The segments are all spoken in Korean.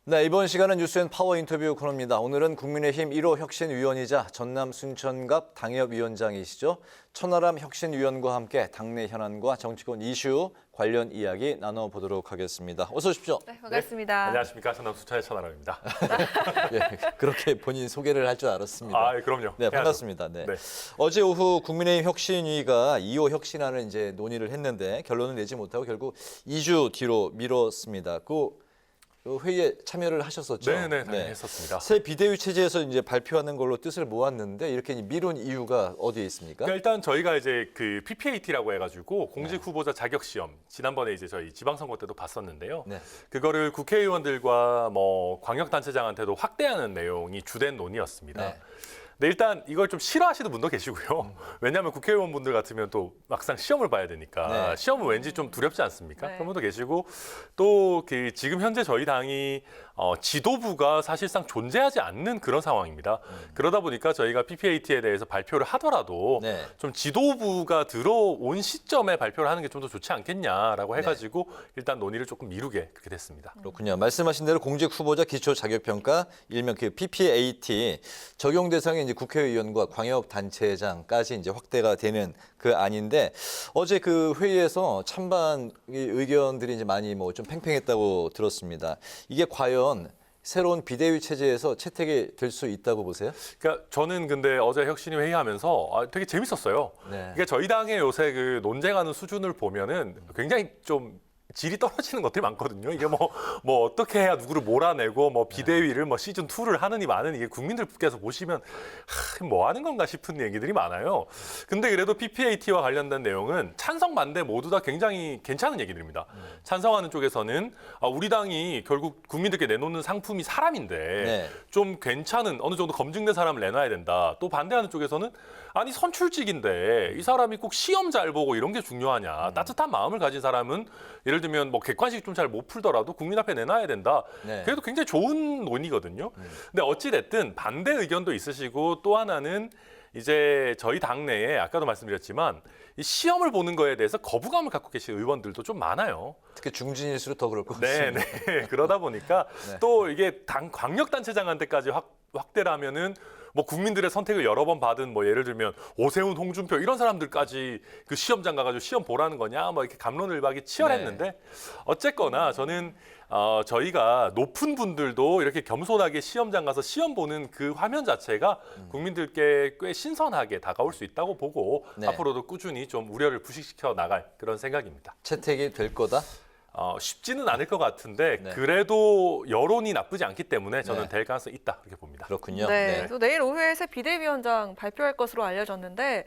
네, 이번 시간은 뉴스앤 파워 인터뷰 코너입니다. 오늘은 국민의힘 1호 혁신위원이자 전남 순천갑 당협위원장이시죠. 천하람 혁신위원과 함께 당내 현안과 정치권 이슈 관련 이야기 나눠보도록 하겠습니다. 어서 오십시오. 네, 반갑습니다. 네, 안녕하십니까. 전남 순천의 천하람입니다. 예, 그렇게 본인 소개를 할 줄 알았습니다. 아, 그럼요. 네, 해야죠. 반갑습니다. 네. 네. 어제 오후 국민의힘 혁신위가 2호 혁신안을 이제 논의를 했는데 결론을 내지 못하고 결국 2주 뒤로 미뤘습니다. 그 회의에 참여를 하셨었죠? 네, 당연히 했었습니다. 새 비대위 체제에서 이제 발표하는 걸로 뜻을 모았는데 이렇게 미룬 이유가 어디에 있습니까? 그러니까 일단 저희가 이제 그 PPAT라고 해가지고 공직 후보자 자격 시험 지난번에 이제 저희 지방선거 때도 봤었는데요. 네. 그거를 국회의원들과 뭐 광역단체장한테도 확대하는 내용이 주된 논의였습니다. 네. 근데 일단 이걸 좀 싫어하시는 분도 계시고요. 왜냐하면 국회의원분들 같으면 또 막상 시험을 봐야 되니까 네. 시험은 왠지 좀 두렵지 않습니까? 네. 그런 분도 계시고 또 그 지금 현재 저희 당이 지도부가 사실상 존재하지 않는 그런 상황입니다. 그러다 보니까 저희가 PPAT에 대해서 발표를 하더라도 네. 좀 지도부가 들어온 시점에 발표를 하는 게 좀 더 좋지 않겠냐라고 해가지고 일단 논의를 조금 미루게 그렇게 됐습니다. 그렇군요. 말씀하신 대로 공직 후보자 기초 자격평가 일명 그 PPAT 적용 대상이 이제 국회의원과 광역 단체장까지 이제 확대가 되는 그 안인데 어제 그 회의에서 찬반 의견들이 이제 많이 뭐 좀 팽팽했다고 들었습니다. 이게 과연 새로운 비대위 체제에서 채택이 될 수 있다고 보세요? 그러니까 저는 근데 어제 혁신위 회의하면서 되게 재밌었어요. 네. 그러니까 저희 당의 요새 그 논쟁하는 수준을 보면은 굉장히 좀 질이 떨어지는 것들이 많거든요. 이게 뭐 어떻게 해야 누구를 몰아내고 뭐 비대위를 뭐 시즌 2를 하느니 마는 이게 국민들께서 보시면 뭐 하는 건가 싶은 얘기들이 많아요. 근데 그래도 PPAT와 관련된 내용은 찬성 반대 모두 다 굉장히 괜찮은 얘기들입니다. 찬성하는 쪽에서는 우리 당이 결국 국민들께 내놓는 상품이 사람인데 네. 좀 괜찮은 어느 정도 검증된 사람을 내놔야 된다. 또 반대하는 쪽에서는 아니 선출직인데 이 사람이 꼭 시험 잘 보고 이런 게 중요하냐. 따뜻한 마음을 가진 사람은 예를 들면 뭐 객관식 좀 잘 못 풀더라도 국민 앞에 내놔야 된다. 네. 그래도 굉장히 좋은 논의거든요. 근데 어찌 됐든 반대 의견도 있으시고 또 하나는 이제 저희 당내에 아까도 말씀드렸지만 이 시험을 보는 거에 대해서 거부감을 갖고 계신 의원들도 좀 많아요. 특히 중진일수록 더 그럴 것 네, 같습니다. 네. 그러다 보니까 네. 또 이게 당 광역단체장한테까지 확대를 하면은 뭐 국민들의 선택을 여러 번 받은 뭐 예를 들면 오세훈, 홍준표 이런 사람들까지 그 시험장 가가지고 시험 보라는 거냐 뭐 이렇게 감론을박이 치열했는데 네. 어쨌거나 저는 저희가 높은 분들도 이렇게 겸손하게 시험장 가서 시험 보는 그 화면 자체가 국민들께 꽤 신선하게 다가올 수 있다고 보고 네. 앞으로도 꾸준히 좀 우려를 부식시켜 나갈 그런 생각입니다. 채택이 될 거다? 쉽지는 않을 것 같은데 네. 그래도 여론이 나쁘지 않기 때문에 저는 네. 될 가능성이 있다 이렇게 봅니다. 그렇군요. 네, 또 내일 오후에 새 비대위원장 발표할 것으로 알려졌는데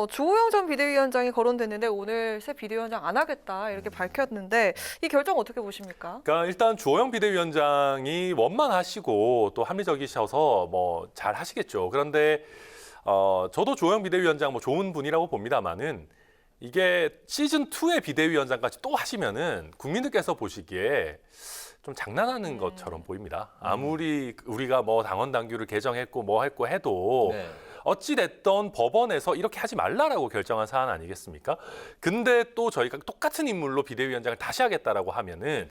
주호영 전 비대위원장이 거론됐는데 오늘 새 비대위원장 안 하겠다 이렇게 밝혔는데 이 결정 어떻게 보십니까? 그러니까 일단 주호영 비대위원장이 원만하시고 또 합리적이셔서 뭐 잘 하시겠죠. 그런데 저도 주호영 비대위원장 뭐 좋은 분이라고 봅니다만은 이게 시즌 2의 비대위원장까지 또 하시면은 국민들께서 보시기에 좀 장난하는 것처럼 보입니다. 아무리 우리가 뭐 당원 당규를 개정했고 뭐 했고 해도 네. 어찌 됐던 법원에서 이렇게 하지 말라라고 결정한 사안 아니겠습니까? 근데 또 저희가 똑같은 인물로 비대위원장을 다시 하겠다라고 하면은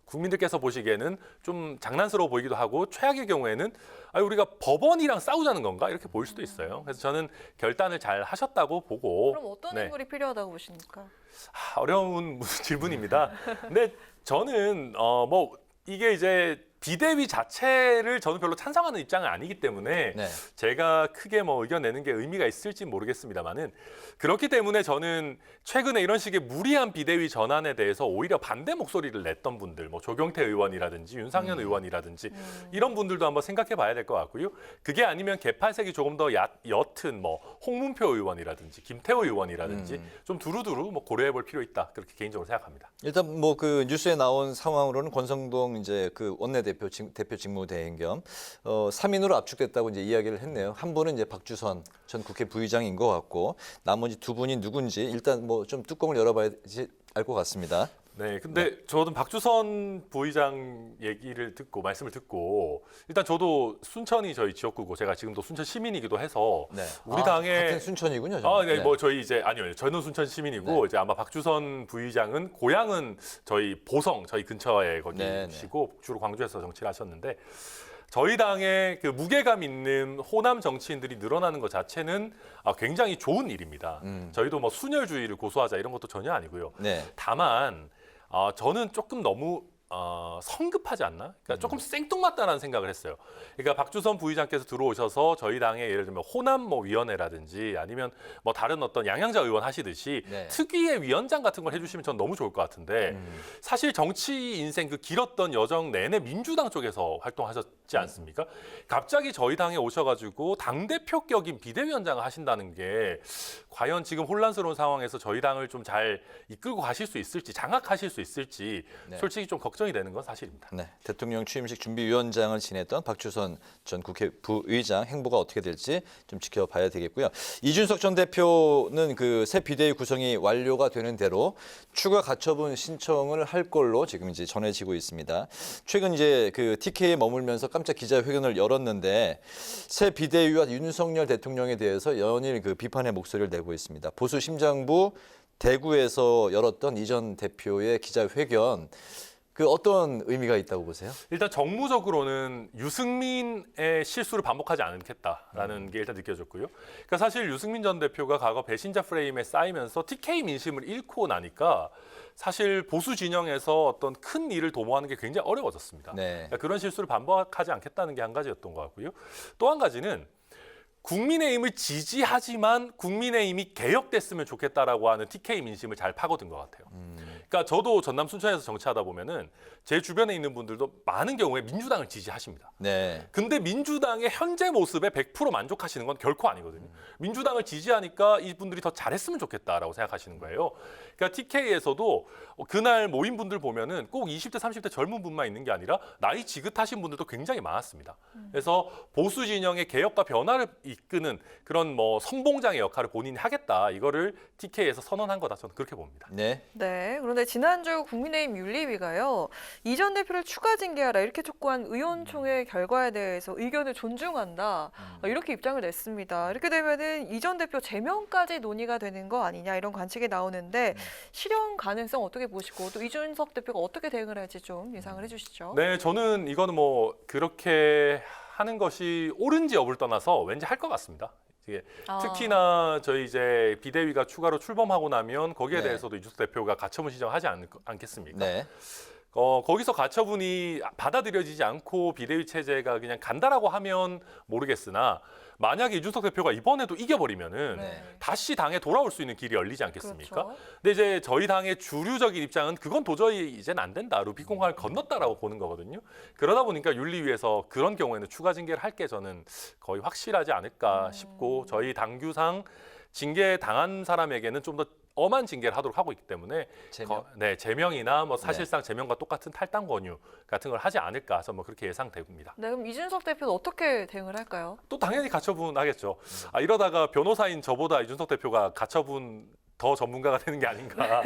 국민들께서 보시기에는 좀 장난스러워 보이기도 하고 최악의 경우에는 우리가 법원이랑 싸우자는 건가 이렇게 보일 수도 있어요. 그래서 저는 결단을 잘 하셨다고 보고 그럼 어떤 네. 인물이 필요하다고 보십니까? 어려운 질문입니다. 근데 저는 뭐 이게 이제 비대위 자체를 저는 별로 찬성하는 입장은 아니기 때문에 네. 제가 크게 뭐 의견 내는 게 의미가 있을지 모르겠습니다만은 그렇기 때문에 저는 최근에 이런 식의 무리한 비대위 전환에 대해서 오히려 반대 목소리를 냈던 분들, 뭐 조경태 의원이라든지 윤상현 의원이라든지 이런 분들도 한번 생각해 봐야 될 것 같고요. 그게 아니면 개팔색이 조금 더 옅은 뭐 홍문표 의원이라든지 김태호 의원이라든지 좀 두루두루 뭐 고려해 볼 필요 있다. 그렇게 개인적으로 생각합니다. 일단 뭐 그 뉴스에 나온 상황으로는 권성동 이제 그 원내대표 직무대행 겸 3인으로 압축됐다고 이제 이야기를 했네요. 한 분은 이제 박주선 전 국회 부의장인 것 같고 나머지 두 분이 누군지 일단 뭐 좀 뚜껑을 열어봐야지 알 것 같습니다. 네, 근데 저도 박주선 부의장 얘기를 듣고 말씀을 듣고 일단 저도 순천이 저희 지역구고 제가 지금도 순천 시민이기도 해서 네. 우리 아, 당의 같은 순천이군요. 네, 네. 뭐 저희 이제 아니요, 저는 순천 시민이고 네. 이제 아마 박주선 부의장은 고향은 저희 보성 저희 근처에 거기시고 주로 광주에서 정치를 하셨는데 저희 당의 그 무게감 있는 호남 정치인들이 늘어나는 것 자체는 굉장히 좋은 일입니다. 저희도 뭐 순혈주의를 고수하자 이런 것도 전혀 아니고요. 네. 다만 저는 조금 너무 성급하지 않나? 그러니까 조금 생뚱맞다라는 생각을 했어요. 그러니까 박주선 부의장께서 들어오셔서 저희 당의 예를 들면 호남 뭐 위원회라든지 아니면 뭐 다른 어떤 양양자 의원 하시듯이 네. 특위의 위원장 같은 걸 해주시면 전 너무 좋을 것 같은데 사실 정치 인생 그 길었던 여정 내내 민주당 쪽에서 활동하셨지 않습니까? 갑자기 저희 당에 오셔가지고 당대표격인 비대위원장을 하신다는 게 과연 지금 혼란스러운 상황에서 저희 당을 좀 잘 이끌고 가실 수 있을지 장악하실 수 있을지 네. 솔직히 좀 걱정이 되는 건 사실입니다. 네, 대통령 취임식 준비위원장을 지냈던 박주선 전 국회 부의장 행보가 어떻게 될지 좀 지켜봐야 되겠고요. 이준석 전 대표는 그 새 비대위 구성이 완료가 되는 대로 추가 가처분 신청을 할 걸로 지금 이제 전해지고 있습니다. 최근 이제 그 TK에 머물면서 깜짝 기자회견을 열었는데 새 비대위와 윤석열 대통령에 대해서 연일 그 비판의 목소리를 내고 있습니다. 보수 심장부 대구에서 열었던 이 전 대표의 기자회견. 그 어떤 의미가 있다고 보세요? 일단 정무적으로는 유승민의 실수를 반복하지 않겠다라는 게 일단 느껴졌고요. 그러니까 사실 유승민 전 대표가 과거 배신자 프레임에 쌓이면서 TK 민심을 잃고 나니까 사실 보수 진영에서 어떤 큰 일을 도모하는 게 굉장히 어려워졌습니다. 네. 그러니까 그런 실수를 반복하지 않겠다는 게 한 가지였던 것 같고요. 또 한 가지는 국민의힘을 지지하지만 국민의힘이 개혁됐으면 좋겠다라고 하는 TK 민심을 잘 파고든 것 같아요. 그러니까 저도 전남 순천에서 정치하다 보면은 제 주변에 있는 분들도 많은 경우에 민주당을 지지하십니다. 네. 근데 민주당의 현재 모습에 100% 만족하시는 건 결코 아니거든요. 민주당을 지지하니까 이분들이 더 잘했으면 좋겠다라고 생각하시는 거예요. 그러니까 TK에서도 그날 모인 분들 보면은 꼭 20대, 30대 젊은 분만 있는 게 아니라 나이 지긋하신 분들도 굉장히 많았습니다. 그래서 보수 진영의 개혁과 변화를 이끄는 그런 뭐 선봉장의 역할을 본인이 하겠다. 이거를 TK에서 선언한 거다. 저는 그렇게 봅니다. 네. 네, 그런데 지난주 국민의힘 윤리위가요. 이 전 대표를 추가 징계하라 이렇게 촉구한 의원총회 결과에 대해서 의견을 존중한다. 이렇게 입장을 냈습니다. 이렇게 되면은 이 전 대표 제명까지 논의가 되는 거 아니냐 이런 관측이 나오는데 실현 가능성 어떻게 보시고 또 이준석 대표가 어떻게 대응을 할지 좀 예상을 해주시죠. 네, 저는 이거는 뭐 그렇게 하는 것이 옳은지 여부를 떠나서 왠지 할 것 같습니다. 이게 특히나 저희 이제 비대위가 추가로 출범하고 나면 거기에 네. 대해서도 이준석 대표가 가처분 신청하지 않겠습니까? 네. 거기서 가처분이 받아들여지지 않고 비대위 체제가 그냥 간다라고 하면 모르겠으나 만약에 이준석 대표가 이번에도 이겨버리면은 네. 다시 당에 돌아올 수 있는 길이 열리지 않겠습니까? 그렇죠. 근데 이제 저희 당의 주류적인 입장은 그건 도저히 이제는 안 된다. 루비콘강을 건넜다라고 보는 거거든요. 그러다 보니까 윤리위에서 그런 경우에는 추가 징계를 할 게 저는 거의 확실하지 않을까 싶고 저희 당규상 징계 당한 사람에게는 좀 더 엄한 징계를 하도록 하고 있기 때문에 제명? 제명이나 뭐 사실상 제명과 똑같은 탈당 권유 같은 걸 하지 않을까 해서 뭐 그렇게 예상됩니다. 네, 그럼 이준석 대표는 어떻게 대응을 할까요? 또 당연히 가처분 하겠죠. 이러다가 변호사인 저보다 이준석 대표가 가처분 더 전문가가 되는 게 아닌가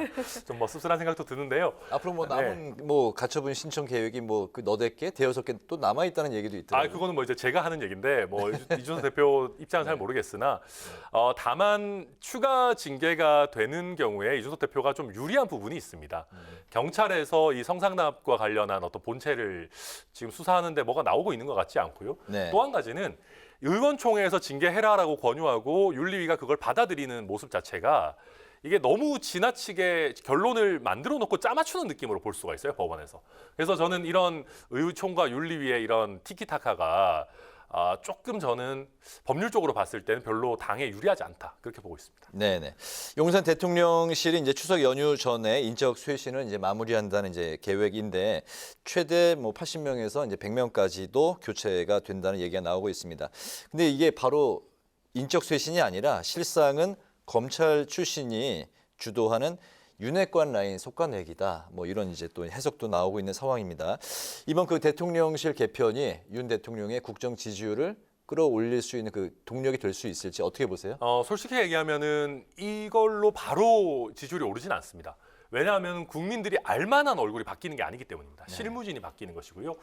좀 뭐 씁쓸한 생각도 드는데요. 앞으로 뭐 네. 남은 뭐 가처분 신청 계획이 뭐 그 너댓 개, 대여섯 개 또 남아 있다는 얘기도 있더라고요. 그거는 뭐 이제 제가 하는 얘기인데 뭐 이준석 대표 입장은 잘 모르겠으나 다만 추가 징계가 되는 경우에 이준석 대표가 좀 유리한 부분이 있습니다. 경찰에서 이 성상납과 관련한 어떤 본체를 지금 수사하는데 뭐가 나오고 있는 것 같지 않고요. 네. 또 한 가지는 의원총회에서 징계해라라고 권유하고 윤리위가 그걸 받아들이는 모습 자체가 이게 너무 지나치게 결론을 만들어 놓고 짜맞추는 느낌으로 볼 수가 있어요, 법원에서. 그래서 저는 이런 의총과 윤리위의 이런 티키타카가 조금 저는 법률적으로 봤을 때는 별로 당에 유리하지 않다. 그렇게 보고 있습니다. 네네. 용산 대통령실이 이제 추석 연휴 전에 인적 쇄신을 이제 마무리한다는 이제 계획인데 최대 뭐 80명에서 이제 100명까지도 교체가 된다는 얘기가 나오고 있습니다. 근데 이게 바로 인적 쇄신이 아니라 실상은 검찰 출신이 주도하는 윤핵관 라인 속관내기다. 뭐 이런 이제 또 해석도 나오고 있는 상황입니다. 이번 그 대통령실 개편이 윤 대통령의 국정 지지율을 끌어올릴 수 있는 그 동력이 될 수 있을지 어떻게 보세요? 솔직히 얘기하면은 이걸로 바로 지지율이 오르진 않습니다. 왜냐하면 국민들이 알만한 얼굴이 바뀌는 게 아니기 때문입니다. 실무진이 바뀌는 것이고요.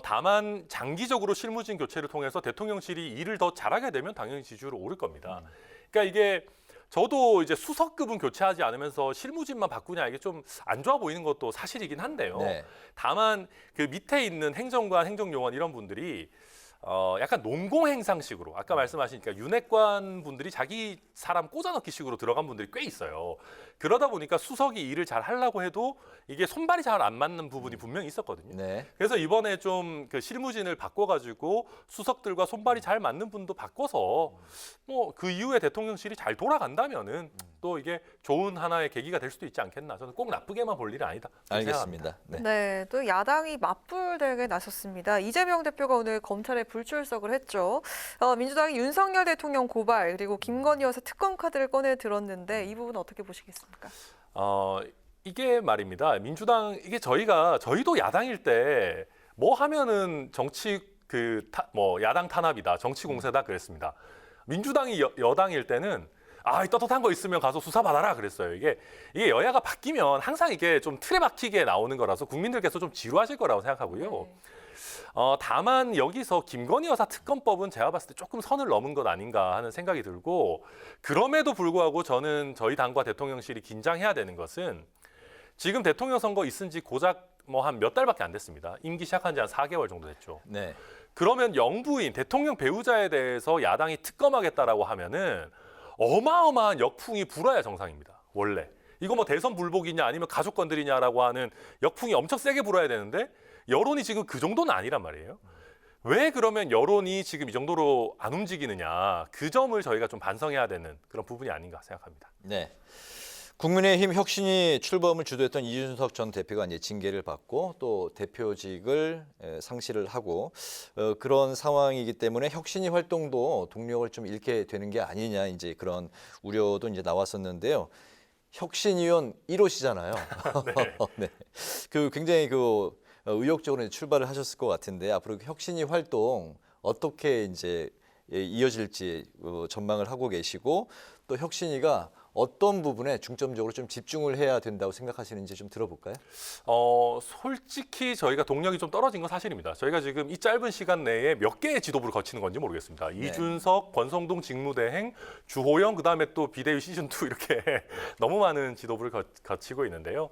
다만 장기적으로 실무진 교체를 통해서 대통령실이 일을 더 잘하게 되면 당연히 지지율은 오를 겁니다. 그러니까 이게 저도 이제 수석급은 교체하지 않으면서 실무진만 바꾸냐 이게 좀 안 좋아 보이는 것도 사실이긴 한데요. 네. 다만 그 밑에 있는 행정관, 행정요원 이런 분들이 약간 농공행상식으로 아까 말씀하시니까 윤핵관 분들이 자기 사람 꽂아넣기식으로 들어간 분들이 꽤 있어요. 그러다 보니까 수석이 일을 잘 하려고 해도 이게 손발이 잘 안 맞는 부분이 분명히 있었거든요. 네. 그래서 이번에 좀 그 실무진을 바꿔가지고 수석들과 손발이 잘 맞는 분도 바꿔서 뭐 그 이후에 대통령실이 잘 돌아간다면은 또 이게 좋은 하나의 계기가 될 수도 있지 않겠나. 저는 꼭 나쁘게만 볼 일은 아니다. 그렇게 생각합니다. 알겠습니다. 네. 네, 또 야당이 맞불대게 나섰습니다. 이재명 대표가 오늘 검찰에 불출석을 했죠. 민주당이 윤석열 대통령 고발 그리고 김건희 여사 특검 카드를 꺼내 들었는데 이 부분 어떻게 보시겠습니까? 이게 말입니다. 민주당 이게 저희도 야당일 때 뭐 하면은 정치 뭐 야당 탄압이다, 정치 공세다 그랬습니다. 민주당이 여당일 때는 떳떳한 거 있으면 가서 수사 받아라 그랬어요. 이게 여야가 바뀌면 항상 이게 좀 틀에 박히게 나오는 거라서 국민들께서 좀 지루하실 거라고 생각하고요. 네. 다만 여기서 김건희 여사 특검법은 제가 봤을 때 조금 선을 넘은 것 아닌가 하는 생각이 들고 그럼에도 불구하고 저는 저희 당과 대통령실이 긴장해야 되는 것은 지금 대통령 선거 있은 지 고작 뭐 한 몇 달밖에 안 됐습니다. 임기 시작한 지 한 4개월 정도 됐죠. 네. 그러면 영부인, 대통령 배우자에 대해서 야당이 특검하겠다라고 하면은 어마어마한 역풍이 불어야 정상입니다. 원래. 이거 뭐 대선 불복이냐 아니면 가족 건드리냐라고 하는 역풍이 엄청 세게 불어야 되는데 여론이 지금 그 정도는 아니란 말이에요. 왜 그러면 여론이 지금 이 정도로 안 움직이느냐. 그 점을 저희가 좀 반성해야 되는 그런 부분이 아닌가 생각합니다. 네. 국민의힘 혁신이 출범을 주도했던 이준석 전 대표가 이제 징계를 받고 또 대표직을 상실을 하고 그런 상황이기 때문에 혁신이 활동도 동력을 좀 잃게 되는 게 아니냐 이제 그런 우려도 이제 나왔었는데요. 혁신위원 1호시잖아요. 네. 네. 그 굉장히 그 의욕적으로 출발을 하셨을 것 같은데 앞으로 혁신위 활동 어떻게 이제 이어질지 전망을 하고 계시고 또 혁신위가 어떤 부분에 중점적으로 좀 집중을 해야 된다고 생각하시는지 좀 들어볼까요? 솔직히 저희가 동력이 좀 떨어진 건 사실입니다. 저희가 지금 이 짧은 시간 내에 몇 개의 지도부를 거치는 건지 모르겠습니다. 네. 이준석, 권성동 직무대행, 주호영, 그다음에 또 비대위 시즌2 이렇게 너무 많은 지도부를 거치고 있는데요.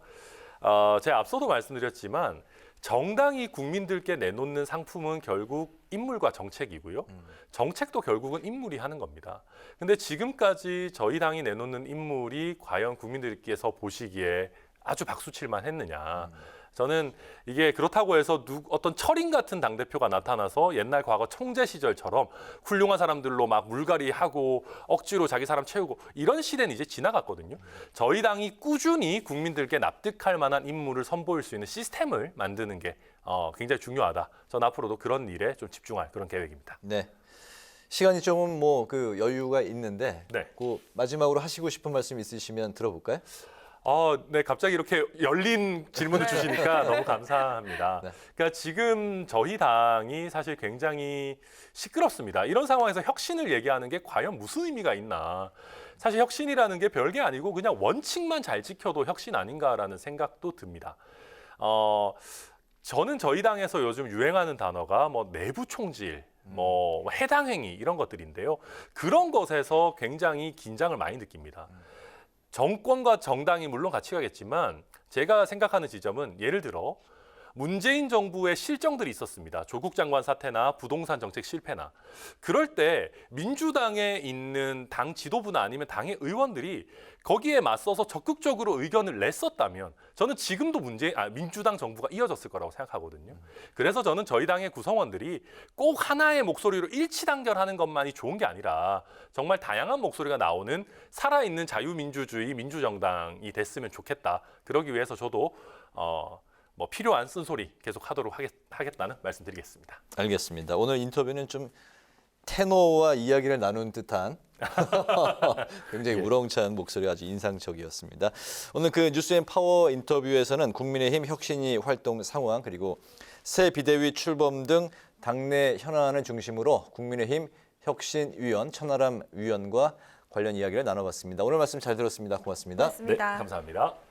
제가 앞서도 말씀드렸지만 정당이 국민들께 내놓는 상품은 결국 인물과 정책이고요. 정책도 결국은 인물이 하는 겁니다. 근데 지금까지 저희 당이 내놓는 인물이 과연 국민들께서 보시기에 아주 박수칠만 했느냐. 저는 이게 그렇다고 해서 어떤 철인 같은 당대표가 나타나서 옛날 과거 총재 시절처럼 훌륭한 사람들로 막 물갈이하고 억지로 자기 사람 채우고 이런 시대는 이제 지나갔거든요. 저희 당이 꾸준히 국민들께 납득할 만한 인물을 선보일 수 있는 시스템을 만드는 게 굉장히 중요하다. 전 앞으로도 그런 일에 좀 집중할 그런 계획입니다. 네. 시간이 조금 뭐 그 여유가 있는데 네. 그 마지막으로 하시고 싶은 말씀 있으시면 들어볼까요? 네, 갑자기 이렇게 열린 질문을 네. 주시니까 너무 감사합니다. 네. 그러니까 지금 저희 당이 사실 굉장히 시끄럽습니다. 이런 상황에서 혁신을 얘기하는 게 과연 무슨 의미가 있나. 사실 혁신이라는 게 별게 아니고 그냥 원칙만 잘 지켜도 혁신 아닌가라는 생각도 듭니다. 저는 저희 당에서 요즘 유행하는 단어가 뭐 내부 총질, 뭐 해당 행위 이런 것들인데요. 그런 것에서 굉장히 긴장을 많이 느낍니다. 정권과 정당이 물론 같이 가겠지만 제가 생각하는 지점은 예를 들어 문재인 정부의 실정들이 있었습니다. 조국 장관 사태나 부동산 정책 실패나. 그럴 때 민주당에 있는 당 지도부나 아니면 당의 의원들이 거기에 맞서서 적극적으로 의견을 냈었다면 저는 지금도 민주당 정부가 이어졌을 거라고 생각하거든요. 그래서 저는 저희 당의 구성원들이 꼭 하나의 목소리로 일치단결하는 것만이 좋은 게 아니라 정말 다양한 목소리가 나오는 살아있는 자유민주주의 민주정당이 됐으면 좋겠다. 그러기 위해서 저도 뭐 필요한 쓴소리 계속 하도록 하겠다는 말씀드리겠습니다. 알겠습니다. 오늘 인터뷰는 좀 테너와 이야기를 나눈 듯한 굉장히 우렁찬 목소리가 아주 인상적이었습니다. 오늘 그 뉴스앤파워 인터뷰에서는 국민의힘 혁신위 활동 상황 그리고 새 비대위 출범 등 당내 현안을 중심으로 국민의힘 혁신위원 천하람 위원과 관련 이야기를 나눠봤습니다. 오늘 말씀 잘 들었습니다. 고맙습니다. 고맙습니다. 네, 감사합니다.